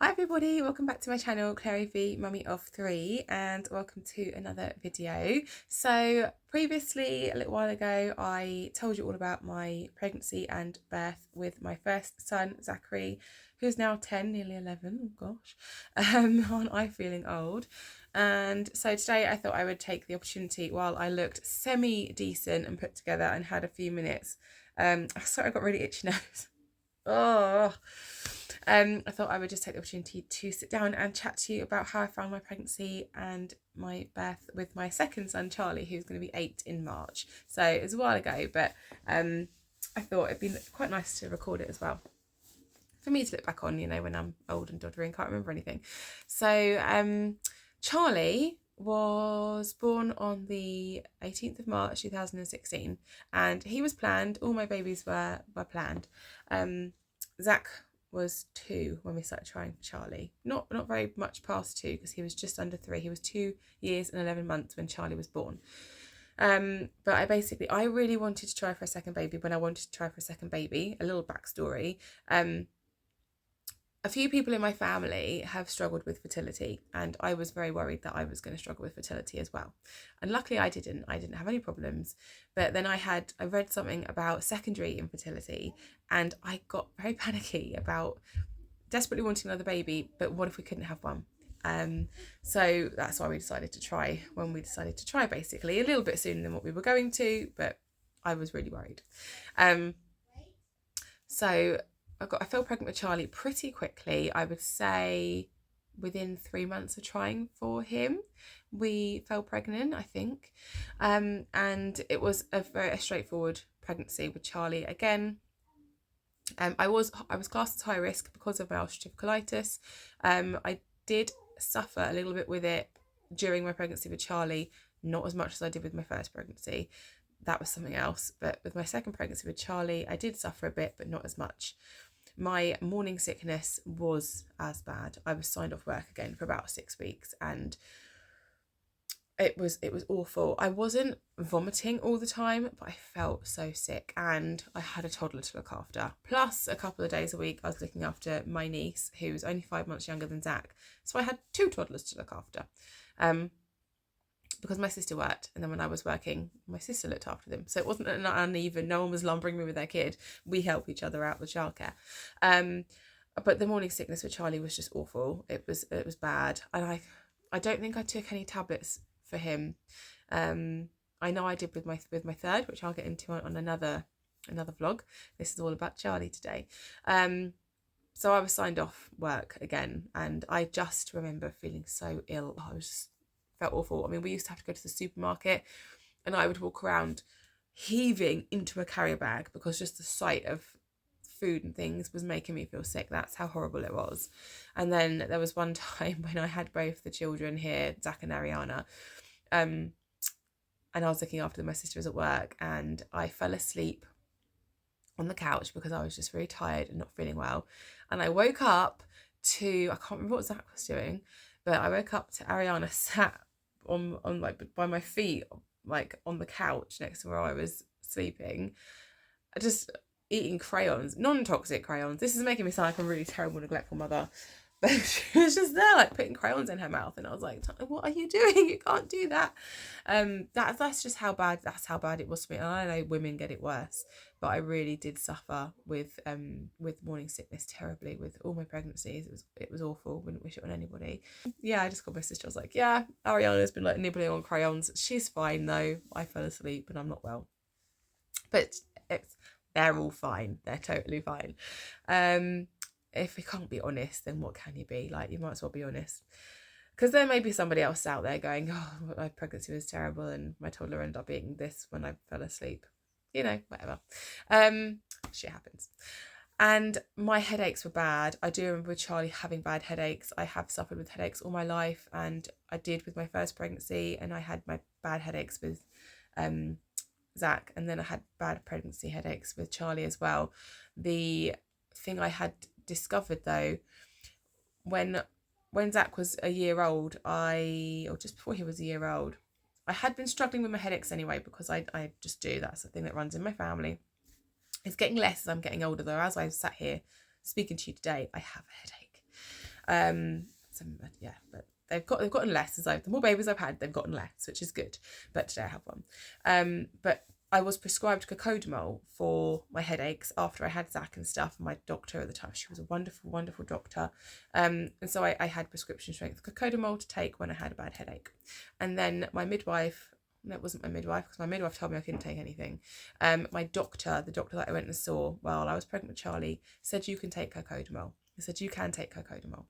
Hi everybody, welcome back to my channel, Clary V, Mummy of 3, and welcome to another video. So previously, a little while ago, I told you all about my pregnancy and birth with my first son, Zachary, who's now 10, nearly 11, oh gosh, aren't I feeling old? And so today I thought I would take the opportunity while I looked semi-decent and put together and had a few minutes. Sorry, I got really itchy nose. Oh, I thought I would just take the opportunity to sit down and chat to you about how I found my pregnancy and my birth with my second son, Charlie, who's going to be 8 in March. So it was a while ago, but I thought it'd be quite nice to record it as well. For me to look back on, you know, when I'm old and doddery and can't remember anything. So Charlie was born on the 18th of March 2016, and he was planned. All my babies were planned. Zach was 2 when we started trying for Charlie. Not very much past 2 because he was just under 3. He was 2 years and 11 months when Charlie was born. But I really wanted to try for a second baby when I wanted to try for a second baby. A little backstory. A few people in my family have struggled with fertility, and I was very worried that I was going to struggle with fertility as well. And luckily I didn't have any problems. But then I read something about secondary infertility, and I got very panicky about desperately wanting another baby, but what if we couldn't have one? So that's why we decided to try basically a little bit sooner than what we were going to, but I was really worried. So I fell pregnant with Charlie pretty quickly. I would say within 3 months of trying for him, we fell pregnant, I think. And it was a very straightforward pregnancy with Charlie. Again, I was classed as high risk because of my ulcerative colitis. I did suffer a little bit with it during my pregnancy with Charlie, not as much as I did with my first pregnancy. That was something else. But with my second pregnancy with Charlie, I did suffer a bit, but not as much. My morning sickness was as bad. I was signed off work again for about 6 weeks, and it was awful. I wasn't vomiting all the time, but I felt so sick, and I had a toddler to look after. Plus, a couple of days a week, I was looking after my niece, who was only 5 months younger than Zach. So I had 2 toddlers to look after. Because my sister worked, and then when I was working, my sister looked after them. So it wasn't uneven. No one was lumbering me with their kid. We help each other out with childcare. But the morning sickness with Charlie was just awful. It was bad, and I don't think I took any tablets for him. I know I did with my third, which I'll get into on another vlog. This is all about Charlie today. So I was signed off work again, and I just remember feeling so ill. Felt awful. I mean, we used to have to go to the supermarket, and I would walk around heaving into a carrier bag because just the sight of food and things was making me feel sick. That's how horrible it was. And then there was one time when I had both the children here, Zach and Ariana, and I was looking after them. My sister was at work, and I fell asleep on the couch because I was just really tired and not feeling well. And I woke up to, I can't remember what Zach was doing, but I woke up to Ariana sat on like by my feet, like on the couch next to where I was sleeping, just eating crayons, non-toxic crayons. This is making me sound like a really terrible, neglectful mother. But she was just there, like putting crayons in her mouth, and I was like, "What are you doing? You can't do that." That's just how bad. That's how bad it was for me. And I know women get it worse, but I really did suffer with morning sickness terribly with all my pregnancies. It was awful. Wouldn't wish it on anybody. Yeah, I just called my sister. I was like, "Yeah, Ariana's been like nibbling on crayons. She's fine though. I fell asleep and I'm not well." But they're all fine. They're totally fine. If we can't be honest, then what can you be? Like, you might as well be honest. Because there may be somebody else out there going, "Oh, my pregnancy was terrible and my toddler ended up eating this when I fell asleep." You know, whatever. Shit happens. And my headaches were bad. I do remember with Charlie having bad headaches. I have suffered with headaches all my life, and I did with my first pregnancy, and I had my bad headaches with Zach, and then I had bad pregnancy headaches with Charlie as well. The thing I had discovered though, when Zach was a year old, or just before he was a year old, I had been struggling with my headaches anyway, because I just do. That's the thing that runs in my family. It's getting less as I'm getting older though. As I sat here speaking to you today, I have a Yeah, but they've gotten less as the more babies I've had, they've gotten less, which is good. But today I have one. But I was prescribed cocodamol for my headaches after I had Zach and stuff. My doctor at the time, she was a wonderful, wonderful doctor. And so I had prescription strength cocodamol to take when I had a bad headache. And then my midwife, no, it wasn't my midwife, because my midwife told me I couldn't take anything. My doctor, the doctor that I went and saw while I was pregnant with Charlie, said you can take cocodamol. He said you can take cocodamol.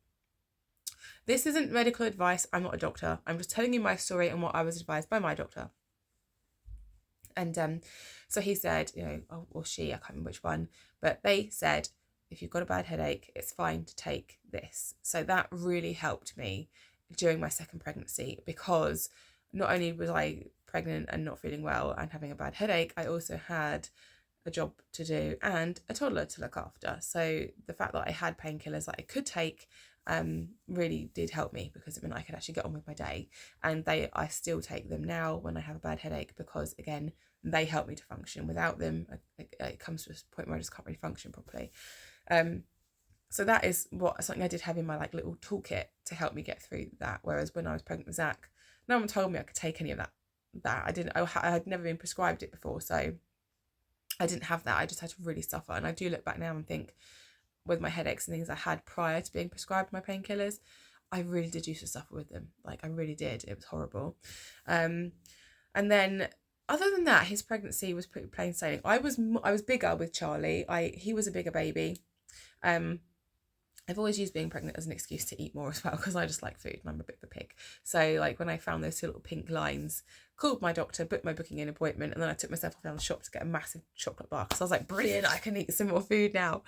This isn't medical advice. I'm not a doctor. I'm just telling you my story and what I was advised by my doctor. And so he said, or she, I can't remember which one, but they said, if you've got a bad headache, it's fine to take this. So that really helped me during my second pregnancy, because not only was I pregnant and not feeling well and having a bad headache, I also had a job to do and a toddler to look after. So the fact that I had painkillers that I could take really did help me, because it meant I could actually get on with my day. And I still take them now when I have a bad headache, because again, they help me to function. Without them, it comes to a point where I just can't really function properly. So that is something I did have in my little toolkit to help me get through that. Whereas when I was pregnant with Zach, no one told me I could take any of that. I had never been prescribed it before, so I didn't have that. I just had to really suffer. And I do look back now and think, with my headaches and things I had prior to being prescribed my painkillers, I really did used to suffer with them. I really did. It was horrible. And then other than that, his pregnancy was pretty plain sailing. I was bigger with Charlie. He was a bigger baby. I've always used being pregnant as an excuse to eat more as well, because I just like food and I'm a bit of a pig. So when I found those two little pink lines, called my doctor, booked my booking in appointment, and then I took myself off down the shop to get a massive chocolate bar, because I was like, brilliant, I can eat some more food now.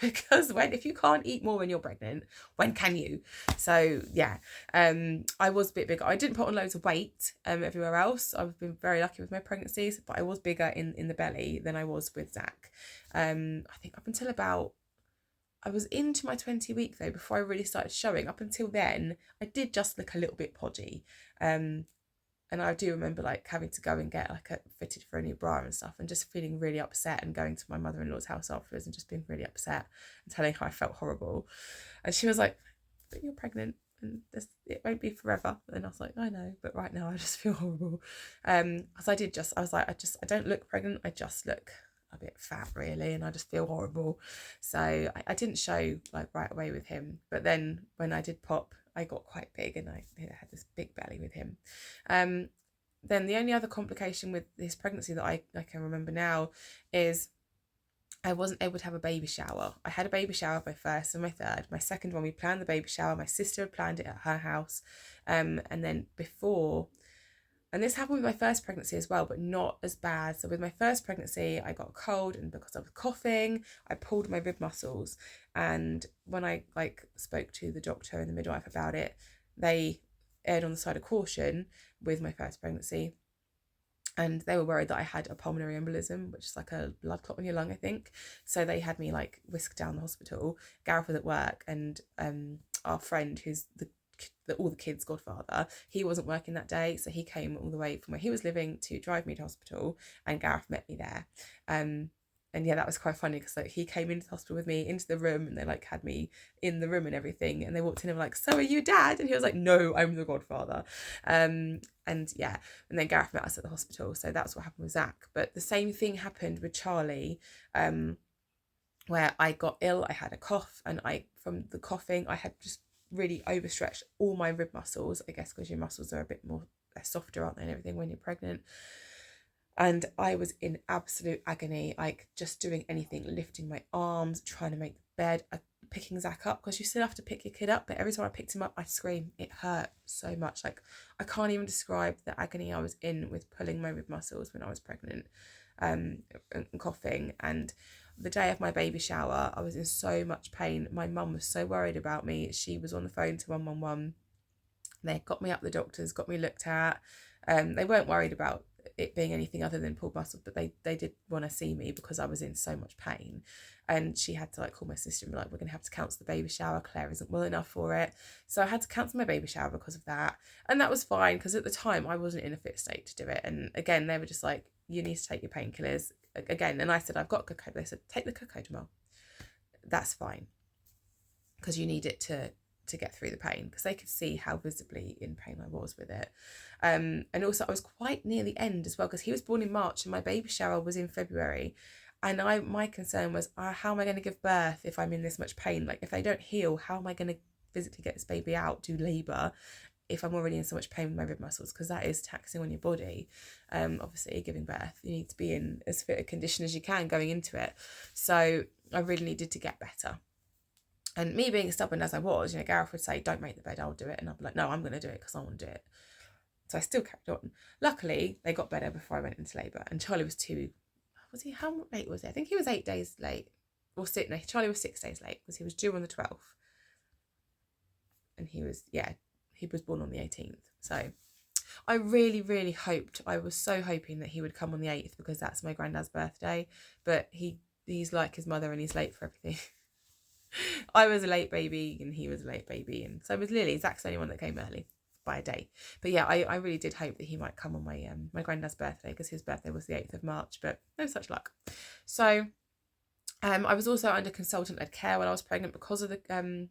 Because if you can't eat more when you're pregnant, when can you? So yeah, I was a bit bigger. I didn't put on loads of weight everywhere else. I've been very lucky with my pregnancies, but I was bigger in the belly than I was with Zach. I think up until I was into my 20 week though, before I really started showing. Up until then, I did just look a little bit podgy. And I do remember having to go and get fitted for a new bra and stuff, and just feeling really upset, and going to my mother-in-law's house afterwards and just being really upset and telling her I felt horrible. And she was like, but you're pregnant and it won't be forever. And I was like, I know, but right now I just feel horrible. Because I was like, I don't look pregnant. I just look a bit fat really, and I just feel horrible. So I didn't show right away with him, but then when I did pop, I got quite big, and I had this big belly with him. Then the only other complication with his pregnancy that I can remember now is I wasn't able to have a baby shower. I had a baby shower, my first and my third. My second one, we planned the baby shower. My sister had planned it at her house. And then and this happened with my first pregnancy as well, but not as bad. So with my first pregnancy, I got a cold, and because I was coughing, I pulled my rib muscles. And when I spoke to the doctor and the midwife about it, they erred on the side of caution with my first pregnancy. And they were worried that I had a pulmonary embolism, which is a blood clot in your lung, I think. So they had me whisked down the hospital. Gareth was at work, and our friend, who's all the kids' godfather, he wasn't working that day, so he came all the way from where he was living to drive me to hospital, and Gareth met me there. And yeah, that was quite funny, because he came into the hospital with me into the room, and they had me in the room and everything, and they walked in and were like, so are you Dad? And he was like, no, I'm the godfather. And yeah, and then Gareth met us at the hospital. So that's what happened with Zach. But the same thing happened with Charlie, where I got ill. I had a cough, and from the coughing, I had just really overstretched all my rib muscles, I guess, because your muscles are a bit softer, aren't they, and everything when you're pregnant. And I was in absolute agony, just doing anything, lifting my arms, trying to make the bed, picking Zach up, because you still have to pick your kid up, but every time I picked him up, I'd scream. It hurt so much. I can't even describe the agony I was in with pulling my rib muscles when I was pregnant, and coughing. And the day of my baby shower, I was in so much pain. My mum was so worried about me. She was on the phone to 111. They got me up the doctors, got me looked at. They weren't worried about it being anything other than pulled muscles, but they did want to see me because I was in so much pain. And she had to call my sister and be like, we're going to have to cancel the baby shower. Claire isn't well enough for it. So I had to cancel my baby shower because of that. And that was fine, because at the time I wasn't in a fit state to do it. And again, they were just like, you need to take your painkillers again. And I said, I've got cocodamol. They said, take the cocodamol. That's fine, because you need it to to get through the pain, because they could see how visibly in pain I was with it. And also I was quite near the end as well, because he was born in March and my baby shower was in February. And my concern was, how am I going to give birth if I'm in this much pain? Like, if they don't heal, how am I going to physically get this baby out, do labour, if I'm already in so much pain with my rib muscles? Because that is taxing on your body. Obviously, giving birth, you need to be in as fit a condition as you can going into it. So I really needed to get better. And me being stubborn as I was, Gareth would say, don't make the bed, I'll do it. And I'd be like, no, I'm going to do it because I want to do it. So I still kept on. Luckily, they got better before I went into labour. And Charlie was how late was he? I think he was 8 days late. Charlie was 6 days late, because he was due on the 12th. And he was born on the 18th. So I really, really I was so hoping that he would come on the 8th, because that's my granddad's birthday. But he's like his mother, and he's late for everything. I was a late baby and he was a late baby, and so was Lily. Zach's the only one that came early by a day. But yeah, I really did hope that he might come on my granddad's birthday, because his birthday was the 8th of March, but no such luck. So I was also under consultant-led care when I was pregnant because of the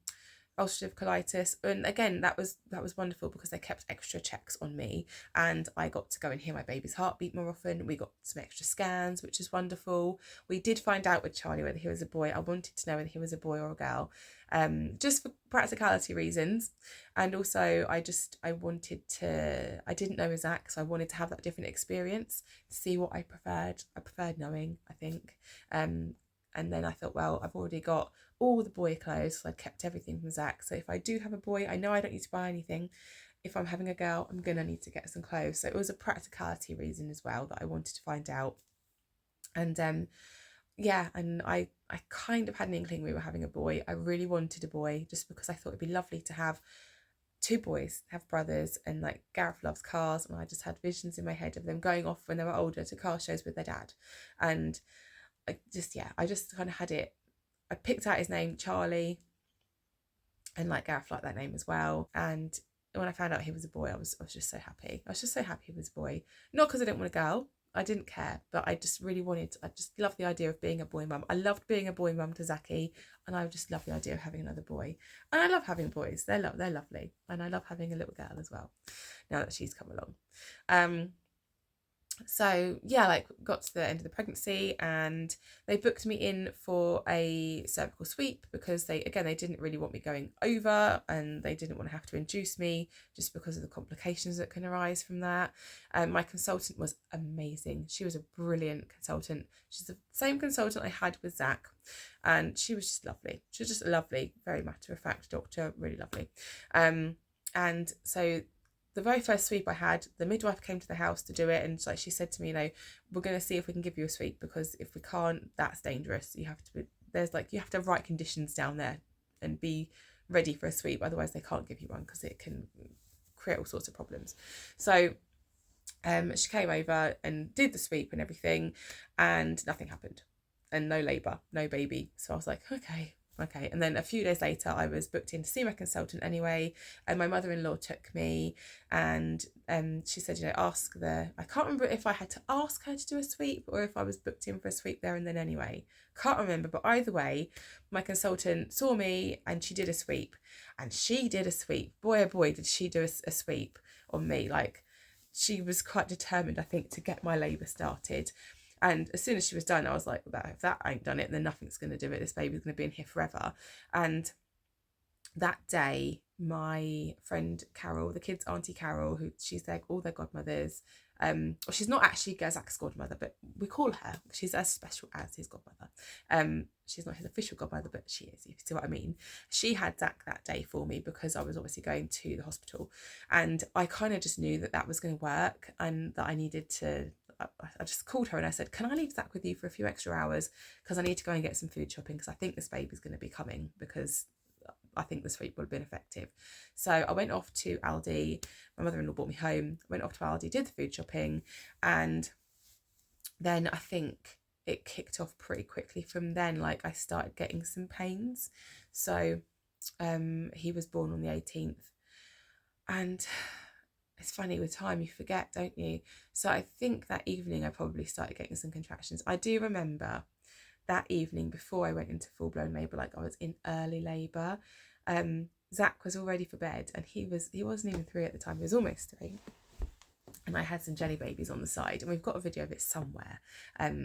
ulcerative colitis, and again that was wonderful, because they kept extra checks on me, and I got to go and hear my baby's heartbeat more often. We got some extra scans, which is wonderful. We did find out with Charlie whether he was a boy. I wanted to know whether he was a boy or a girl, just for practicality reasons, and also I didn't know Zach, so I wanted to have that different experience to see what I preferred knowing, I think. And then I thought, well, I've already got all the boy clothes, so I'd kept everything from Zach. So if I do have a boy, I know I don't need to buy anything. If I'm having a girl, I'm going to need to get some clothes. So it was a practicality reason as well that I wanted to find out. And and I kind of had an inkling we were having a boy. I really wanted a boy, just because I thought it'd be lovely to have 2 boys, have brothers, and like Gareth loves cars, and I just had visions in my head of them going off when they were older to car shows with their dad. And I just kind of had it. I picked out his name, Charlie, and like Gareth liked that name as well. And when I found out he was a boy, I was just so happy. I was just so happy he was a boy. Not because I didn't want a girl, I didn't care, but I just loved the idea of being a boy mum. I loved being a boy mum to Zachy, and I just love the idea of having another boy. And I love having boys. They're lovely, and I love having a little girl as well, now that she's come along. So yeah, got to the end of the pregnancy, and they booked me in for a cervical sweep, because they didn't really want me going over, and they didn't want to have to induce me, just because of the complications that can arise from that. My consultant was amazing. She was a brilliant consultant. She's the same consultant I had with Zach, and she was just lovely. She was just a lovely, very matter-of-fact doctor, really lovely. And so the very first sweep I had, the midwife came to the house to do it, and she said to me, we're going to see if we can give you a sweep, because if we can't, that's dangerous. You have to have right conditions down there and be ready for a sweep, otherwise they can't give you one, because it can create all sorts of problems. So she came over and did the sweep and everything, and nothing happened, and no labour, no baby. So I was like, okay. And then a few days later, I was booked in to see my consultant anyway, and my mother-in-law took me, and she said, I can't remember if I had to ask her to do a sweep or if I was booked in for a sweep there and then anyway. Can't remember, but either way, my consultant saw me and she did a sweep, and she did a sweep. Boy, oh boy, did she do a sweep on me. She was quite determined, I think, to get my labour started. And as soon as she was done, I was like, if that ain't done it, then nothing's going to do it. This baby's going to be in here forever. And that day, my friend Carol, the kids' auntie Carol, she's all their godmothers. She's not actually Zach's godmother, but we call her. She's as special as his godmother. She's not his official godmother, but she is, if you see what I mean. She had Zach that day for me, because I was obviously going to the hospital. And I kind of just knew that was going to work, and that I needed to... I just called her and I said, can I leave Zach with you for a few extra hours, because I need to go and get some food shopping, because I think this baby's going to be coming, because I think the sweep would have been effective. So I went off to Aldi. My mother-in-law brought me home. Went off to Aldi, did the food shopping, and then I think it kicked off pretty quickly from then. I started getting some pains. So he was born on the 18th, and it's funny, with time you forget, don't you? So I think that evening I probably started getting some contractions. I do remember that evening, before I went into full-blown labour, I was in early labour, Zach was all ready for bed, and he wasn't even 3 at the time, he was almost 3. And I had some jelly babies on the side, and we've got a video of it somewhere.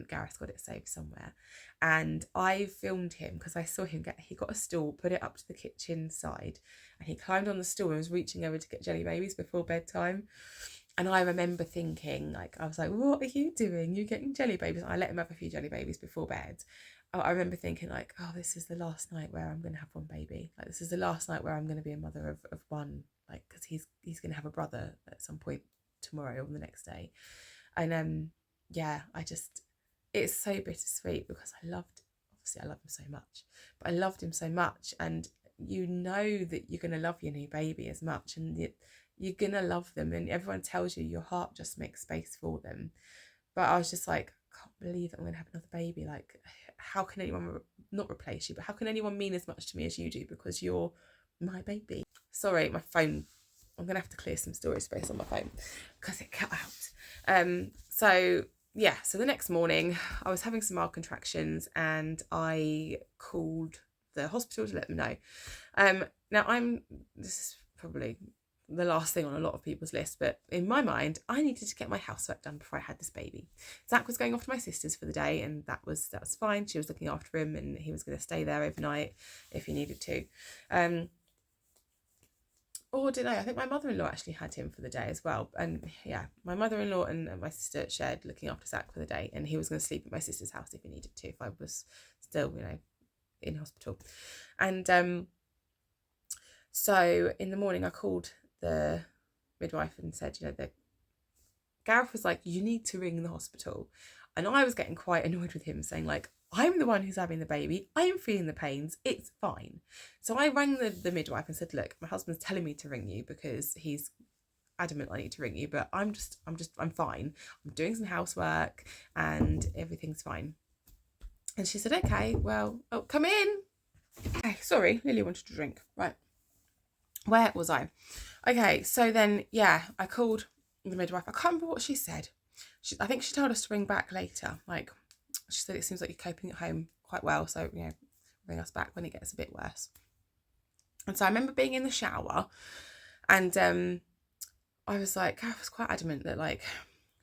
Gareth's got it saved somewhere. And I filmed him because I saw him he got a stool, put it up to the kitchen side, and he climbed on the stool and was reaching over to get jelly babies before bedtime. And I remember thinking, like, I was like, what are you doing? You're getting jelly babies. And I let him have a few jelly babies before bed. I remember thinking, like, oh, this is the last night where I'm going to have one baby. Like, this is the last night where I'm going to be a mother of one. Like, because he's going to have a brother at some point tomorrow or the next day. And yeah, it's so bittersweet because I love him so much. But I loved him so much. And you know that you're going to love your new baby as much. And you're going to love them. And everyone tells you your heart just makes space for them. But I was just like, I can't believe that I'm going to have another baby. Like, how can anyone not replace you, but how can anyone mean as much to me as you do, because you're my baby? Sorry, my phone, I'm going to have to clear some storage space on my phone because it cut out. So the next morning I was having some mild contractions, and I called the hospital to let them know. Now this is probably the last thing on a lot of people's list, but in my mind, I needed to get my housework done before I had this baby. Zach was going off to my sister's for the day, and that was fine. She was looking after him, and he was going to stay there overnight if he needed to. Or did I? I think my mother-in-law actually had him for the day as well. And yeah, my mother-in-law and my sister shared looking after Zach for the day, and he was going to sleep at my sister's house if he needed to, if I was still, in hospital. And so in the morning I called the midwife and said, that Gareth was like, you need to ring the hospital. And I was getting quite annoyed with him, saying, like, I'm the one who's having the baby, I'm feeling the pains, it's fine. So I rang the midwife and said, look, my husband's telling me to ring you because he's adamant I need to ring you, but I'm fine. I'm doing some housework and everything's fine. And she said, okay, well, come in. Okay, sorry, Lily wanted to drink. Right. Where was I? Okay, so then, I called the midwife. I can't remember what she said. I think she told us to ring back later. Like, she said, it seems like you're coping at home quite well, so, ring us back when it gets a bit worse. And so I remember being in the shower, and I was like, I was quite adamant that, like,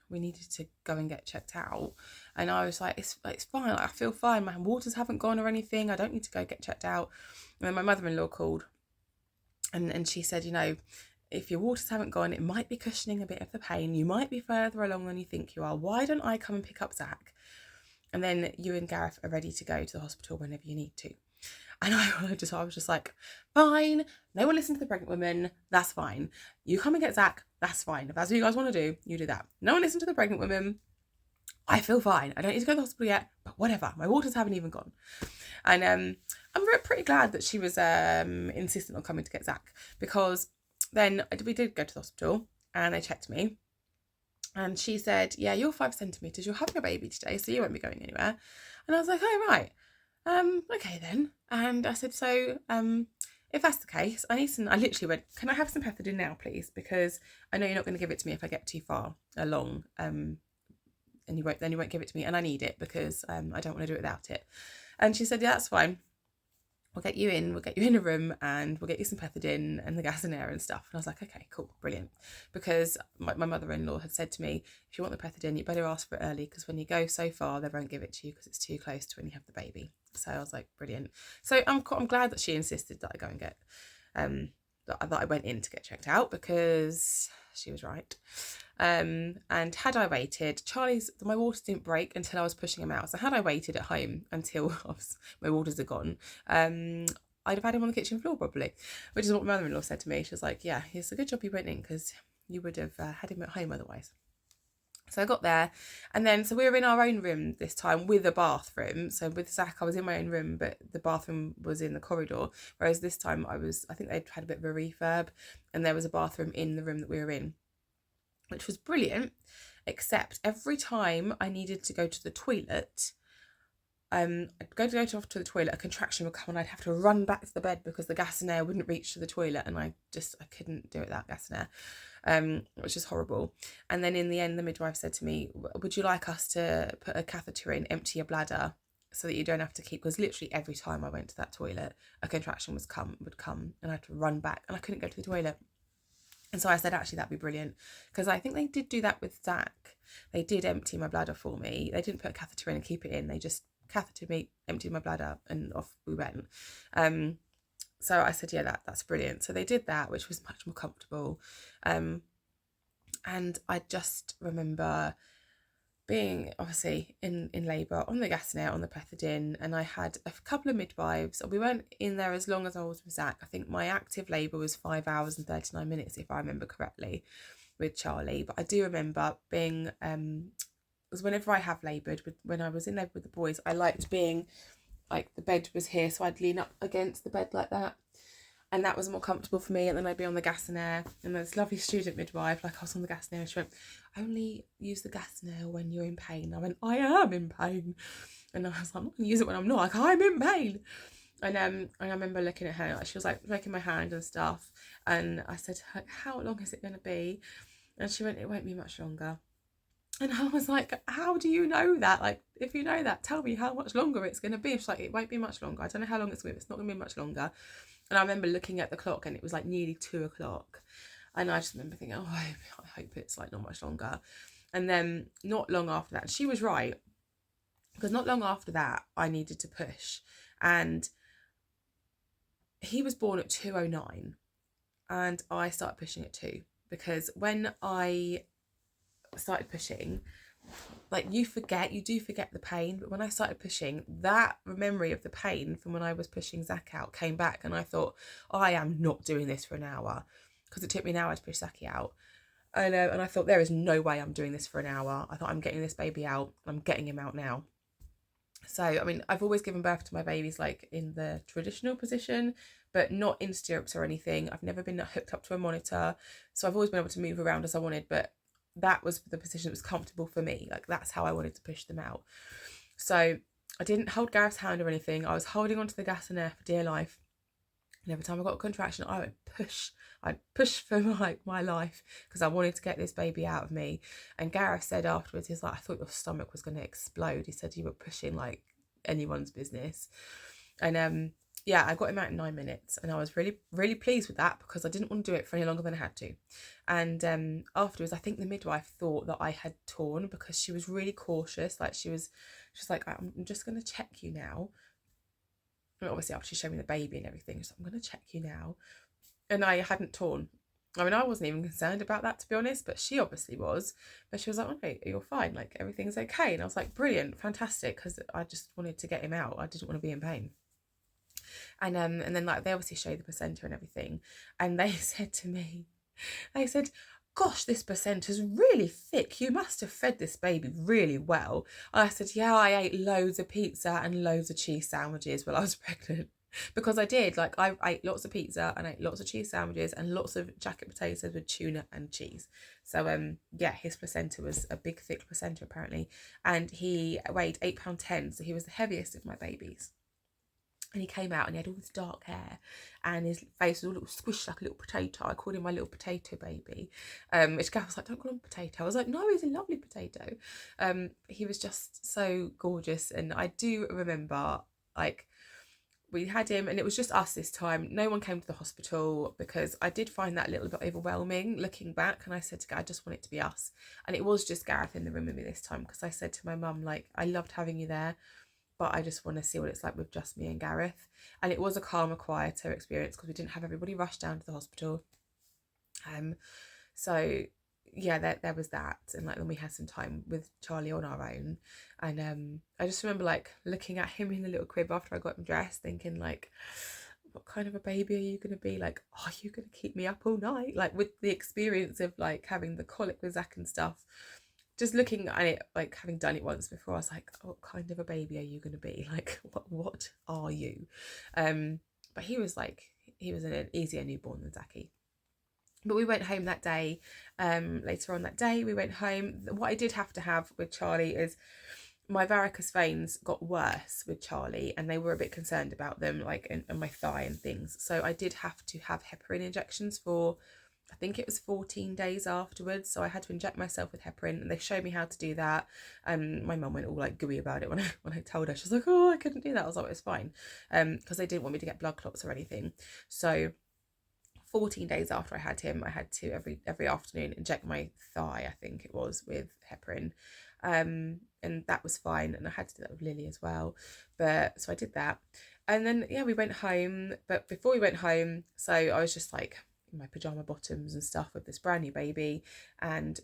we needed to go and get checked out. And I was like, it's fine. Like, I feel fine. My waters haven't gone or anything. I don't need to go get checked out. And then my mother-in-law called. And she said, if your waters haven't gone, it might be cushioning a bit of the pain. You might be further along than you think you are. Why don't I come and pick up Zach? And then you and Gareth are ready to go to the hospital whenever you need to. And I was just like, fine. No one listen to the pregnant woman. That's fine. You come and get Zach. That's fine. If that's what you guys want to do, you do that. No one listen to the pregnant woman. I feel fine. I don't need to go to the hospital yet, but whatever. My waters haven't even gone. And I'm pretty glad that she was insistent on coming to get Zach, because then we did go to the hospital and they checked me. And she said, yeah, you're 5 centimetres. You're having a baby today, so you won't be going anywhere. And I was like, oh, right. Okay then. And I said, so if that's the case, I literally went, can I have some pethidine now, please? Because I know you're not going to give it to me if I get too far along. And you won't give it to me, and I need it because I don't want to do it without it. And she said, yeah, that's fine. We'll get you in a room and we'll get you some pethidine and the gas and air and stuff. And I was like, okay, cool, brilliant. Because my mother-in-law had said to me, if you want the pethidine, you better ask for it early, because when you go so far, they won't give it to you because it's too close to when you have the baby. So I was like, brilliant. So I'm glad that she insisted that I go and get, that I went in to get checked out, because she was right. And had I waited, my waters didn't break until I was pushing him out. So had I waited at home until my waters are gone, I'd have had him on the kitchen floor probably, which is what my mother-in-law said to me. She was like, yeah, it's a good job you went in, because you would have had him at home otherwise. So I got there, and then so we were in our own room this time with a bathroom. So with Zach, I was in my own room, but the bathroom was in the corridor. Whereas this time I think they'd had a bit of a refurb, and there was a bathroom in the room that we were in, which was brilliant, except every time I needed to go to the toilet, I'd go to the toilet, a contraction would come and I'd have to run back to the bed because the gas and air wouldn't reach to the toilet, and I couldn't do it without gas and air, which is horrible. And then in the end, the midwife said to me, would you like us to put a catheter in, empty your bladder, so that you don't have to keep, because literally every time I went to that toilet, a contraction would come and I had to run back and I couldn't go to the toilet. And so I said, actually, that'd be brilliant, because I think they did do that with Zach. They did empty my bladder for me. They didn't put a catheter in and keep it in. They just cathetered me, emptied my bladder, and off we went. So I said, yeah, that's brilliant. So they did that, which was much more comfortable. And I just remember being obviously in labour, on the Gasnet, on the Pethidine, and I had a couple of midwives. We weren't in there as long as I was with Zach. I think my active labour was 5 hours and 39 minutes, if I remember correctly, with Charlie. But I do remember being, because whenever I have laboured, when I was in labour with the boys, I liked being, like, the bed was here, so I'd lean up against the bed like that. And that was more comfortable for me. And then I'd be on the gas and air. And this lovely student midwife, like I was on the gas and air, she went, only use the gas and air when you're in pain. I went, I am in pain. And I was like, I'm not going to use it when I'm not. Like, I'm in pain. And I remember looking at her, like, she was like making my hand and stuff. And I said, how long is it going to be? And she went, it won't be much longer. And I was like, how do you know that? Like, if you know that, tell me how much longer it's going to be. She's like, it won't be much longer. I don't know how long it's going to be. It's not going to be much longer. And I remember looking at the clock and it was like nearly 2 o'clock. And I just remember thinking, oh, I hope it's like not much longer. And then not long after that, and she was right, because not long after that, I needed to push. And he was born at 2:09 and I started pushing at 2, because when I started pushing, like, you do forget the pain, but when I started pushing, that memory of the pain from when I was pushing Zach out came back, and I thought, I am not doing this for an hour, because it took me an hour to push Zachy out. And I thought, there is no way I'm doing this for an hour. I thought, I'm getting this baby out, I'm getting him out now. So, I mean, I've always given birth to my babies like in the traditional position, but not in stirrups or anything. I've never been hooked up to a monitor, so I've always been able to move around as I wanted, but that was the position that was comfortable for me. Like, that's how I wanted to push them out. So I didn't hold Gareth's hand or anything. I was holding onto the gas and air for dear life. And every time I got a contraction, I would push. I'd push for my life, because I wanted to get this baby out of me. And Gareth said afterwards, he's like, I thought your stomach was going to explode. He said you were pushing like anyone's business. And yeah, I got him out in 9 minutes, and I was really, really pleased with that, because I didn't want to do it for any longer than I had to. And afterwards, I think the midwife thought that I had torn, because she was really cautious. Like, she was like, I'm just going to check you now. And obviously, after she showed me the baby and everything, she's like, I'm going to check you now. And I hadn't torn. I mean, I wasn't even concerned about that, to be honest, but she obviously was. But she was like, okay, you're fine, like, everything's okay. And I was like, brilliant, fantastic, because I just wanted to get him out. I didn't want to be in pain. And then, like, they obviously showed the placenta and everything, and they said to me, they said, gosh, this placenta's really thick. You must have fed this baby really well. And I said, yeah, I ate loads of pizza and loads of cheese sandwiches while I was pregnant. Because I did, like, I ate lots of pizza and ate lots of cheese sandwiches and lots of jacket potatoes with tuna and cheese. So yeah, his placenta was a big thick placenta apparently, and he weighed £8.10, so he was the heaviest of my babies. And he came out and he had all this dark hair, and his face was all little squished like a little potato. I called him my little potato baby, which Gav was like, don't call him potato. I was like, no, he's a lovely potato. He was just so gorgeous. And I do remember, like, we had him and it was just us this time. No one came to the hospital, because I did find that a little bit overwhelming looking back. And I said to Gareth, I just want it to be us. And it was just Gareth in the room with me this time, because I said to my mum, like, I loved having you there, but I just want to see what it's like with just me and Gareth. And it was a calmer, quieter experience, because we didn't have everybody rushed down to the hospital. So yeah, there was that. And like, then we had some time with Charlie on our own. And I just remember, like, looking at him in the little crib after I got him dressed, thinking, like, what kind of a baby are you going to be? Like, are you going to keep me up all night? Like, with the experience of, like, having the colic with Zach and stuff, just looking at it, like, having done it once before, I was like, what kind of a baby are you going to be? Like, what are you? But he was an easier newborn than Zachy. But we went home that day. Later on that day, we went home. What I did have to have with Charlie is my varicose veins got worse with Charlie, and they were a bit concerned about them, like, in my thigh and things. So I did have to have heparin injections for I think it was 14 days afterwards. So I had to inject myself with heparin, and they showed me how to do that. My mum went all like gooey about it when I told her. She was like, "Oh, I couldn't do that." I was like, "It's fine," because they didn't want me to get blood clots or anything. So 14 days after I had him, I had to every afternoon inject my thigh, I think it was, with heparin. And that was fine. And I had to do that with Lily as well. But so I did that. And then, yeah, we went home. But before we went home, so I was just like in my pajama bottoms and stuff with this brand new baby. And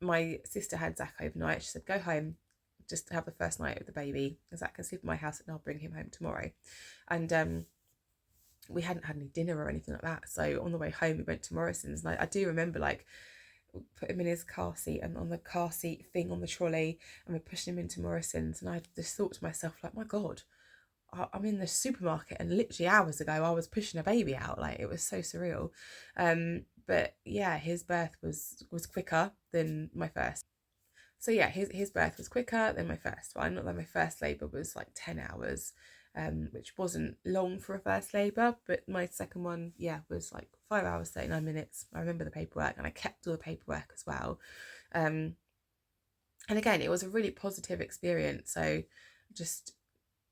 my sister had Zach overnight. She said, go home, just have the first night with the baby. Zach can sleep in my house and I'll bring him home tomorrow. And we hadn't had any dinner or anything like that. So on the way home, we went to Morrison's. And I do remember like put him in his car seat and on the car seat thing on the trolley, and we're pushing him into Morrison's. And I just thought to myself, like, my God, I'm in the supermarket and literally hours ago I was pushing a baby out. Like, it was so surreal. But yeah, his birth was quicker than my first. So yeah, his birth was quicker than my first one. Not that my first labour was like 10 hours, which wasn't long for a first labour, but my second one, yeah, was like 5 hours, 39 minutes. I remember the paperwork, and I kept all the paperwork as well. And again, it was a really positive experience. So just,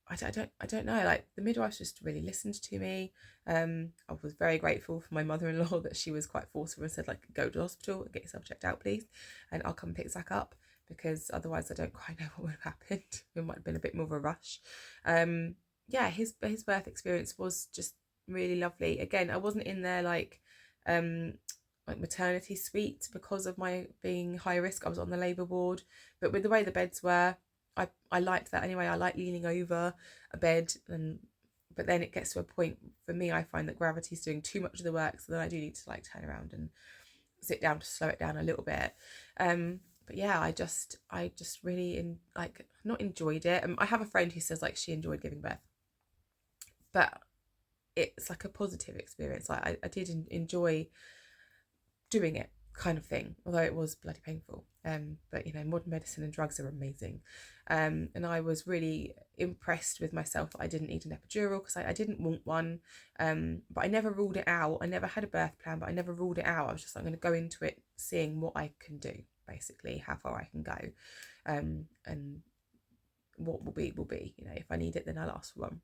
I don't know, like the midwife just really listened to me. I was very grateful for my mother-in-law that she was quite forceful and said, like, go to the hospital and get yourself checked out, please, and I'll come pick Zach up, because otherwise I don't quite know what would have happened. It might have been a bit more of a rush. Yeah, his birth experience was just really lovely. Again, I wasn't in there like maternity suite because of my being high risk. I was on the labour ward, but with the way the beds were, I liked that anyway. I like leaning over a bed, but then it gets to a point for me, I find that gravity's doing too much of the work, so then I do need to like turn around and sit down to slow it down a little bit. But yeah, I just really not enjoyed it. I have a friend who says like she enjoyed giving birth, but it's like a positive experience. Like I did enjoy doing it, kind of thing, although it was bloody painful. But you know, modern medicine and drugs are amazing. And I was really impressed with myself that I didn't need an epidural, because I didn't want one. But I never ruled it out. I never had a birth plan, but I never ruled it out. I was just like, I'm going to go into it seeing what I can do, basically, how far I can go. And what will be, you know, if I need it, then I'll ask for one.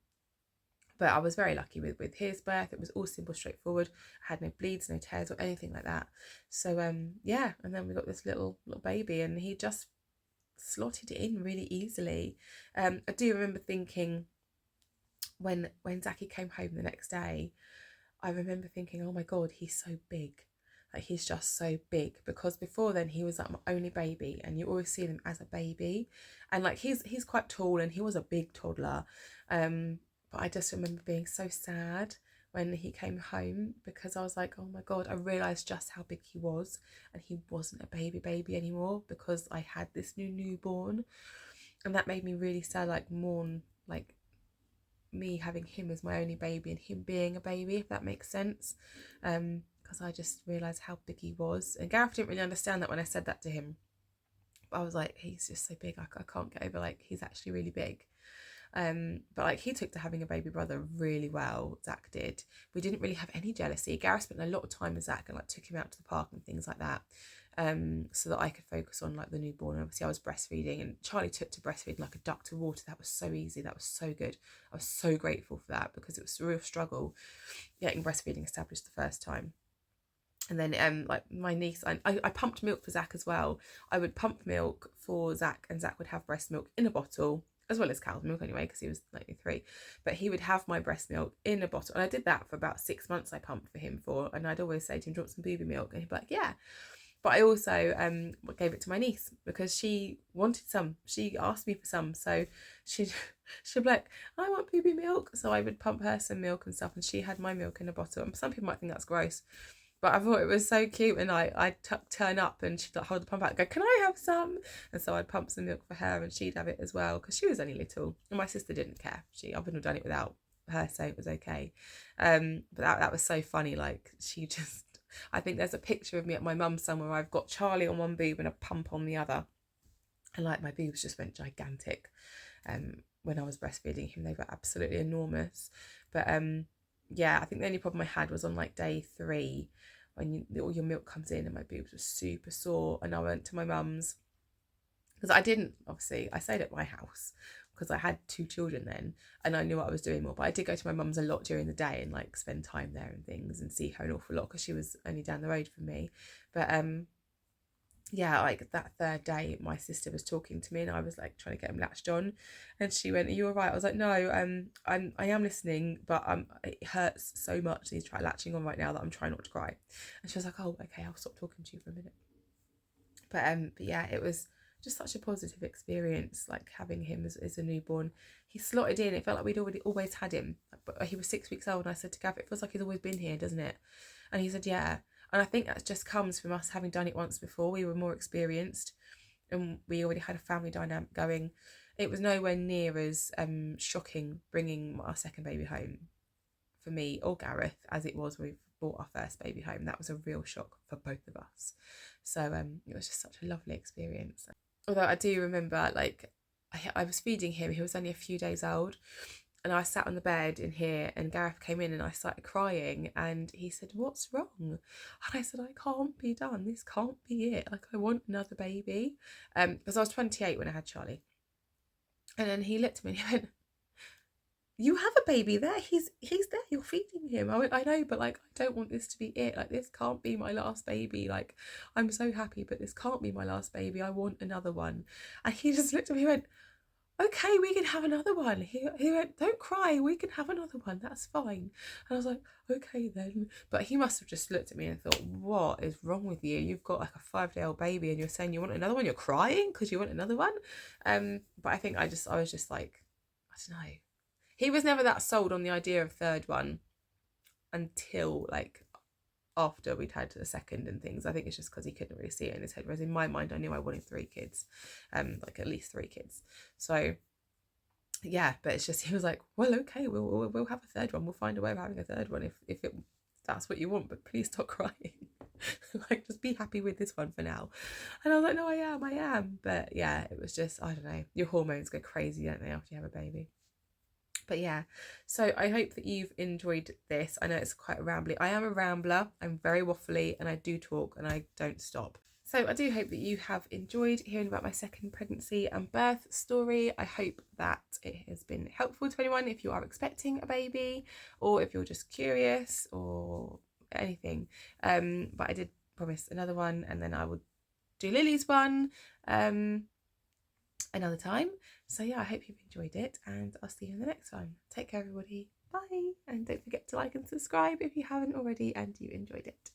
But I was very lucky with his birth. It was all simple, straightforward. I had no bleeds, no tears, or anything like that. So yeah, and then we got this little baby, and he just slotted in really easily. I do remember thinking when Zachy came home the next day, I remember thinking, oh my God, he's so big. Like, he's just so big, because before then he was like my only baby, and you always see him as a baby, and like he's quite tall, and he was a big toddler. But I just remember being so sad when he came home, because I was like, oh my God, I realised just how big he was, and he wasn't a baby anymore, because I had this newborn, and that made me really sad, like mourn like me having him as my only baby and him being a baby, if that makes sense. Because I just realised how big he was, and Gareth didn't really understand that when I said that to him, but I was like, he's just so big, I can't get over, like, he's actually really big. But like, he took to having a baby brother really well. Zach did. We didn't really have any jealousy. Gareth spent a lot of time with Zach and like took him out to the park and things like that, so that I could focus on like the newborn. And obviously I was breastfeeding, and Charlie took to breastfeeding like a duck to water. That was so easy. That was so good. I was so grateful for that, because it was a real struggle getting breastfeeding established the first time. And then like my niece, I pumped milk for Zach as well. I would pump milk for Zach, and Zach would have breast milk in a bottle, as well as cow's milk anyway, because he was like 3. But he would have my breast milk in a bottle, and I did that for about 6 months. I pumped for him for, and I'd always say to him, do you want some booby milk? And he'd be like, yeah. But I also gave it to my niece, because she wanted some. She asked me for some, so she'd be like, I want booby milk. So I would pump her some milk and stuff, and she had my milk in a bottle. And some people might think that's gross, but I thought it was so cute. And I'd turn up, and she'd like hold the pump out and go, can I have some? And so I'd pump some milk for her, and she'd have it as well, because she was only little, and my sister didn't care. I wouldn't have done it without her, so it was okay. But that was so funny. Like, she just, I think there's a picture of me at my mum's somewhere where I've got Charlie on one boob and a pump on the other, and like my boobs just went gigantic. When I was breastfeeding him, they were absolutely enormous. But yeah, I think the only problem I had was on like day 3, when all your milk comes in, and my boobs were super sore. And I went to my mum's, because I stayed at my house because I had 2 children then, and I knew what I was doing more. But I did go to my mum's a lot during the day and like spend time there and things, and see her an awful lot because she was only down the road from me. But yeah, like that 3rd day, my sister was talking to me, and I was like trying to get him latched on, and she went, "Are you all right?" I was like, "No, I am listening, but it hurts so much. He's trying latching on right now that I'm trying not to cry." And she was like, "Oh, okay, I'll stop talking to you for a minute." But yeah, it was just such a positive experience, like having him as a newborn. He slotted in. It felt like we'd always had him. But he was 6 weeks old, and I said to Gav, "It feels like he's always been here, doesn't it?" And he said, "Yeah." And I think that just comes from us having done it once before. We were more experienced, and we already had a family dynamic going. It was nowhere near as shocking bringing our second baby home for me or Gareth as it was when we brought our first baby home. That was a real shock for both of us. So it was just such a lovely experience. Although I do remember, like, I was feeding him. He was only a few days old, and I sat on the bed in here, and Gareth came in, and I started crying, and he said, "What's wrong?" And I said, "I can't be done. This can't be it. Like, I want another baby." Because I was 28 when I had Charlie. And then he looked at me and he went, "You have a baby there. He's there. You're feeding him." I went, "I know, but like, I don't want this to be it. Like, this can't be my last baby. Like, I'm so happy, but this can't be my last baby. I want another one." And he just looked at me and went, "Okay, we can have another one." He went, "Don't cry, we can have another one, that's fine." And I was like, "Okay then." But he must have just looked at me and thought, "What is wrong with you? You've got like a 5-day-old baby and you're saying you want another one? You're crying because you want another one?" But I think I was just like, I don't know. He was never that sold on the idea of third one until like after we'd had the second and things. I think it's just because he couldn't really see it in his head. Whereas in my mind, I knew I wanted 3 kids, like at least 3 kids. So yeah, but it's just, he was like, "Well, okay, we'll have a third one. We'll find a way of having a third one if that's what you want, but please stop crying." Like, just be happy with this one for now. And I was like, "No, I am." But yeah, it was just, I don't know, your hormones go crazy, don't they, after you have a baby? But yeah, so I hope that you've enjoyed this. I know it's quite rambly. I am a rambler. I'm very waffly, and I do talk and I don't stop. So I do hope that you have enjoyed hearing about my second pregnancy and birth story. I hope that it has been helpful to anyone if you are expecting a baby, or if you're just curious or anything. But I did promise another one, and then I would do Lily's one another time. So yeah, I hope you've enjoyed it, and I'll see you in the next one. Take care, everybody. Bye. And don't forget to like and subscribe if you haven't already and you enjoyed it.